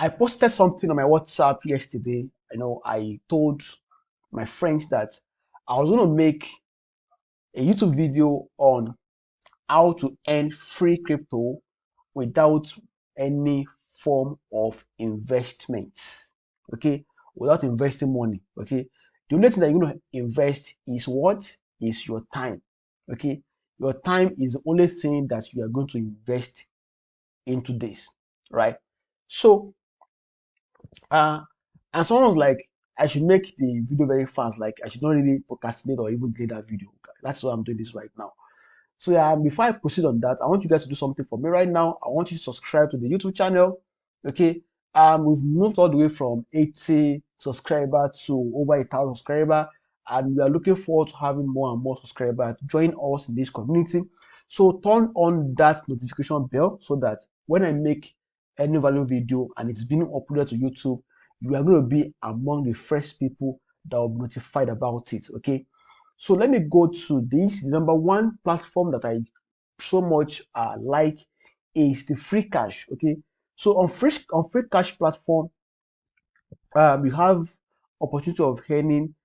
I posted something on my WhatsApp yesterday. I told my friends that I was going to make a YouTube video on how to earn free crypto without any form of investment. Okay, without investing money. Okay, the only thing that you're going to invest is what is your time. Okay, your time is the only thing that you are going to invest into this, right? So, uh, and someone was like, I should make the video very fast. Like, I should not really procrastinate or even delay that video. That's why I'm doing this right now. So yeah, before I proceed on that, I want you guys to do something for me right now. I want you to subscribe to the YouTube channel. Okay. We've moved all the way from 80 subscribers to over 1,000 subscribers, and we are looking forward to having more and more subscribers join us in this community. So turn on that notification bell so that when I make any value video and it's being uploaded to YouTube, you are going to be among the first people that will be notified about it. Okay. So let me go to this. The number one platform that I so much like is the free cash. Okay, so on free cash platform, you have opportunity of earning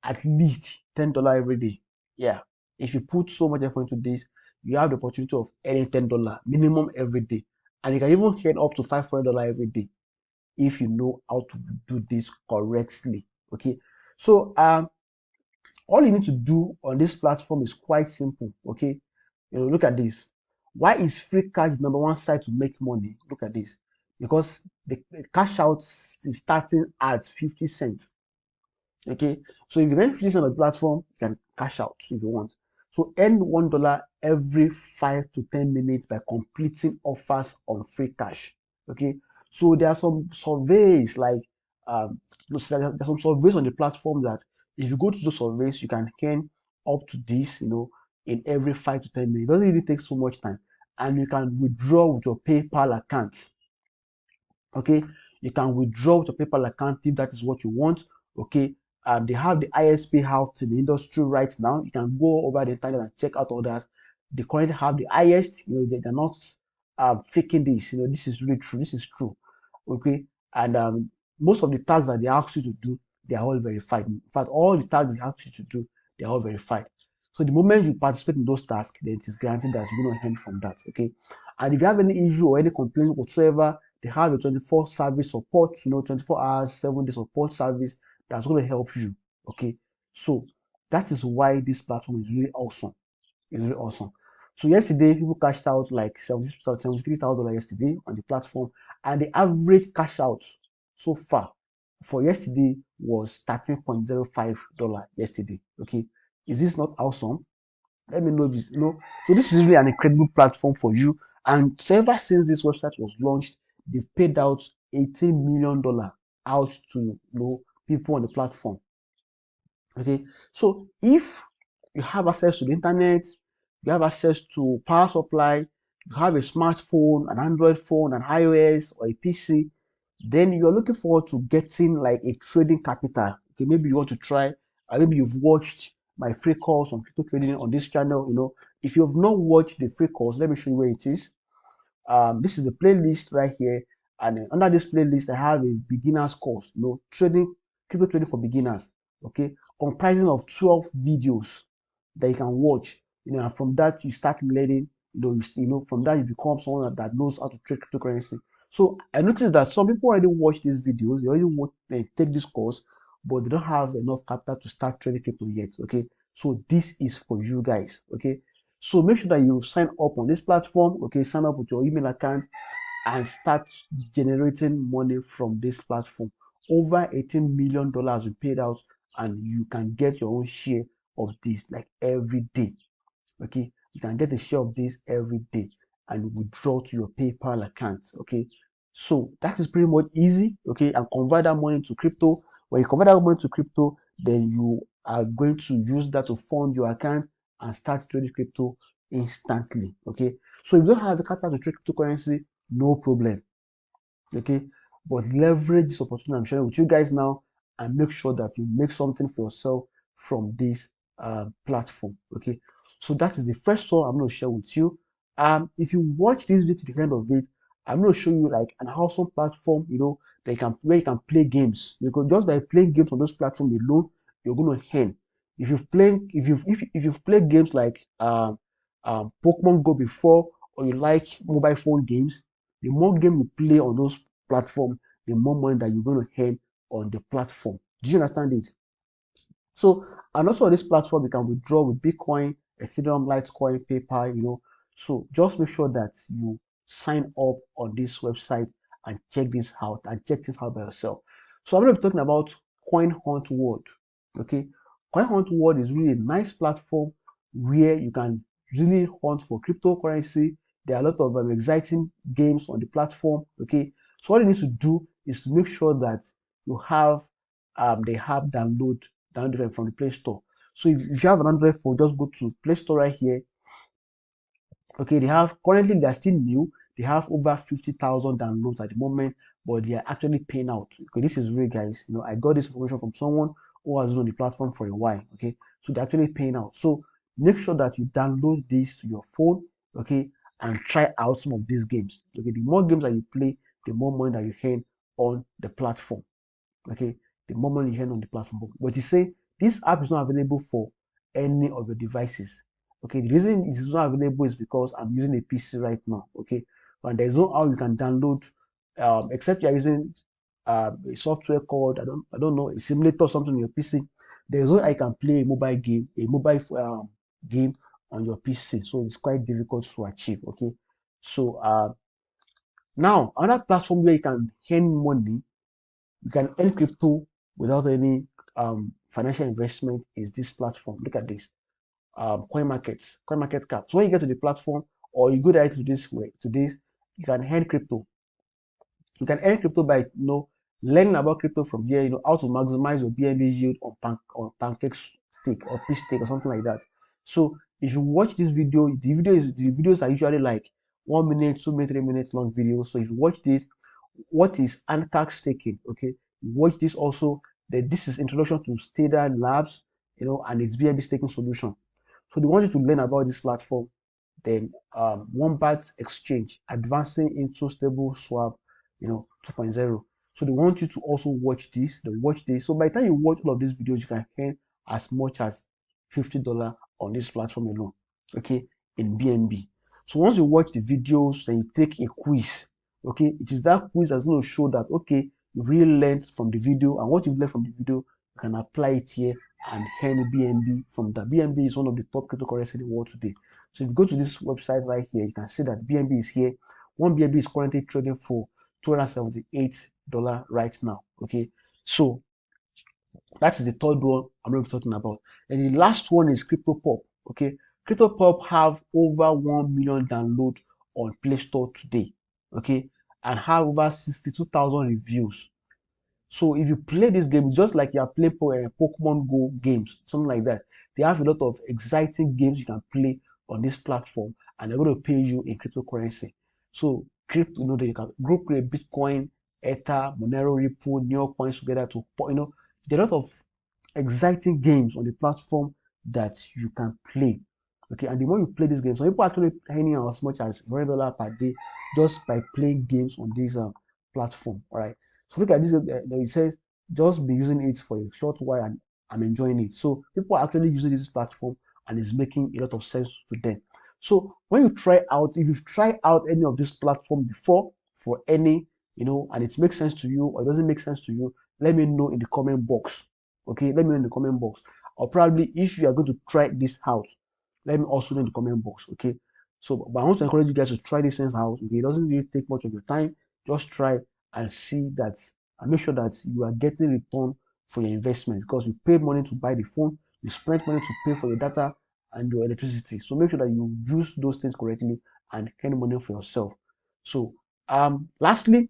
at least $10 every day. Yeah, if you put so much effort into this, you have the opportunity of earning $10 minimum every day, and you can even earn up to $500 every day if you know how to do this correctly. Okay, so all you need to do on this platform is quite simple. Okay, look at this. Why is free cash the number one site to make money? Look at this, because the cash out is starting at 50 cents. Okay, so if you earn 50 cents on the platform, you can cash out if you want. So earn $1 every 5 to 10 minutes by completing offers on free cash. Okay, so there are some surveys like there's some surveys on the platform that if you go to those surveys, you can earn up to this, in every 5 to 10 minutes. It doesn't really take so much time, and you can withdraw with your PayPal account. Okay, you can withdraw with your PayPal account if that is what you want. Okay, they have the ISP out in the industry right now. You can go over the internet and check out others. They currently have the highest. They're not faking this. This is really true. This is true. Okay, and most of the tags that they ask you to do, they are all verified. In fact, all the tags they ask you to do, they are all verified. So the moment you participate in those tasks, then it is guaranteed that you're going to earn from that. Okay, and if you have any issue or any complaint whatsoever, they have a 24 service support, 24 hours, 7 day support service that's going to help you. Okay, so that is why this platform is really awesome. It's really awesome. So yesterday, people cashed out like $73,000 yesterday on the platform, and the average cash out so far for yesterday was $13.05 yesterday. Okay, is this not awesome? Let me know if it's. So this is really an incredible platform for you. And so ever since this website was launched, they've paid out $18 million out to people on the platform. Okay, so if you have access to the internet, you have access to power supply, you have a smartphone, an Android phone, an iOS, or a PC, then you're looking forward to getting like a trading capital. Okay, maybe you want to try, or maybe you've watched my free course on crypto trading on this channel. If you have not watched the free course, let me show you where it is. This is the playlist right here, and under this playlist, I have a beginner's course, crypto trading for beginners. Okay, comprising of 12 videos that you can watch. And from that you start learning. From that you become someone that knows how to trade cryptocurrency. So I noticed that some people already watch these videos, they already want take this course, but they don't have enough capital to start trading crypto yet. Okay, so this is for you guys. Okay, so make sure that you sign up on this platform. Okay, sign up with your email account and start generating money from this platform. Over $18 million we paid out, and you can get your own share of this like every day. Okay, you can get a share of this every day and withdraw to your PayPal account. Okay, so that is pretty much easy. Okay, and convert that money to crypto. When you convert that money to crypto, then you are going to use that to fund your account and start trading crypto instantly. Okay, so if you don't have a capital to trade cryptocurrency, no problem. Okay, but leverage this opportunity I'm sharing with you guys now, and make sure that you make something for yourself from this platform. Okay, so that is the first one I'm going to share with you. If you watch this video to the end of it, I'm going to show you like an awesome platform, that where you can play games. Because just by playing games on those platforms alone, you're going to earn. If you've played games like Pokemon Go before, or you like mobile phone games, the more game you play on those platforms, the more money that you're going to earn on the platform. Do you understand it? So, and also on this platform, you can withdraw with Bitcoin, Ethereum, Litecoin, PayPal, So just make sure that you sign up on this website and check this out by yourself. So I'm going to be talking about Coin Hunt World. Okay. Coin Hunt World is really a nice platform where you can really hunt for cryptocurrency. There are a lot of exciting games on the platform. Okay. So what you need to do is to make sure that you have the app downloaded from the Play Store. So if you have an Android phone, just go to Play Store right here. Okay, they are still new. They have over 50,000 downloads at the moment, but they are actually paying out. Okay, this is real, guys. I got this information from someone who has been on the platform for a while. Okay, so they're actually paying out. So make sure that you download this to your phone. Okay, and try out some of these games. Okay, the more games that you play, the more money that you earn on the platform. Okay, the moment you earn on the platform. But you say this app is not available for any of your devices. Okay, the reason it is not available is because I'm using a PC right now. Okay, and there's no how you can download, except you're using a software called I don't know, a simulator or something on your PC. There's no I can play a mobile game on your PC. So it's quite difficult to achieve. Okay, so now another platform where you can earn money, you can earn crypto without any financial investment is this platform. Look at this. Coin market cap. So when you get to the platform or you go directly to this, you can earn crypto. You can earn crypto by learning about crypto from here, how to maximize your BNB yield on pancake stake or piece stake or something like that. So if you watch this video, the videos are usually like 1 minute, 2 minutes, 3 minutes long videos. So if you watch this, what is Ancax staking? Okay, you watch this also. That this is introduction to Stader Labs, and its BNB staking solution. So they want you to learn about this platform. Then Wombat Exchange advancing into stable swap, 2.0. So they want you to also watch this. They watch this. So by the time you watch all of these videos, you can earn as much as $50 on this platform alone. Okay, in BNB. So once you watch the videos, then you take a quiz. Okay, it is that quiz that's going to show that okay, you really learned from the video, and what you've learned from the video, you can apply it here and earn BNB from that. BNB is one of the top cryptocurrency in the world today. So if you go to this website right here, you can see that BNB is here. One BNB is currently trading for $278 right now. Okay, so that is the third one I'm going to be talking about. And the last one is CryptoPop. Okay, CryptoPop have over 1 million downloads on Play Store today. Okay, and have over 62,000 reviews. So if you play this game, just like you are playing Pokemon Go games, something like that, they have a lot of exciting games you can play on this platform, and they're going to pay you in cryptocurrency. So crypto, that you can group create Bitcoin, Ether, Monero, Ripple, Neo coins together to, there are a lot of exciting games on the platform that you can play. Okay, and the more you play this game, some people are actually earning as much as $100 per day just by playing games on this platform. All right. So look at this. It says just be using it for a short while and I'm enjoying it. So people are actually using this platform and it's making a lot of sense to them. So when you try out, if you've tried out any of this platform before for any, and it makes sense to you or it doesn't make sense to you, let me know in the comment box. Okay, let me know in the comment box. Or probably if you are going to try this out, let me also know in the comment box. Okay. So, but I want to encourage you guys to try this things out. Okay, it doesn't really take much of your time. Just try and see that and make sure that you are getting return for your investment because you pay money to buy the phone, you spend money to pay for your data and your electricity. So make sure that you use those things correctly and earn money for yourself. So lastly,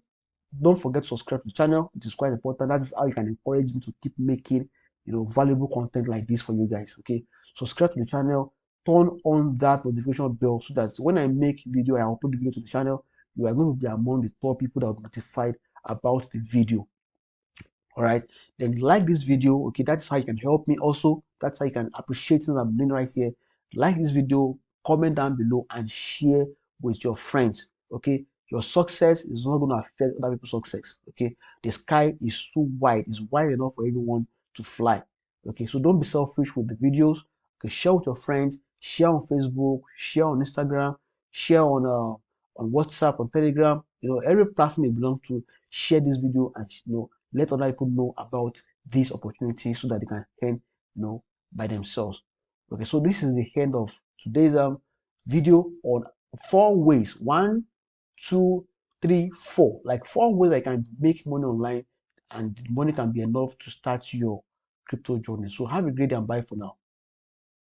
don't forget to subscribe to the channel. It is quite important. That is how you can encourage me to keep making valuable content like this for you guys. Okay, subscribe to the channel, turn on that notification bell so that when I make video, I upload the video to the channel, you are going to be among the top people that will be notified about the video. All right, then like this video. Okay, that's how you can help me. Also, that's how you can appreciate things I'm doing right here. Like this video, comment down below, and share with your friends. Okay, Your success is not going to affect other people's success. Okay, the sky is too wide; it's wide enough for everyone to fly. Okay, so don't be selfish with the videos. Okay, share with your friends, share on Facebook, share on Instagram, share on WhatsApp, on Telegram. Every platform you belong to, share this video and let other people know about these opportunities so that they can earn by themselves. Okay, so this is the end of today's video on 4 ways. 1, 2, 3, 4. Like 4 ways I can make money online, and the money can be enough to start your crypto journey. So have a great day and bye for now.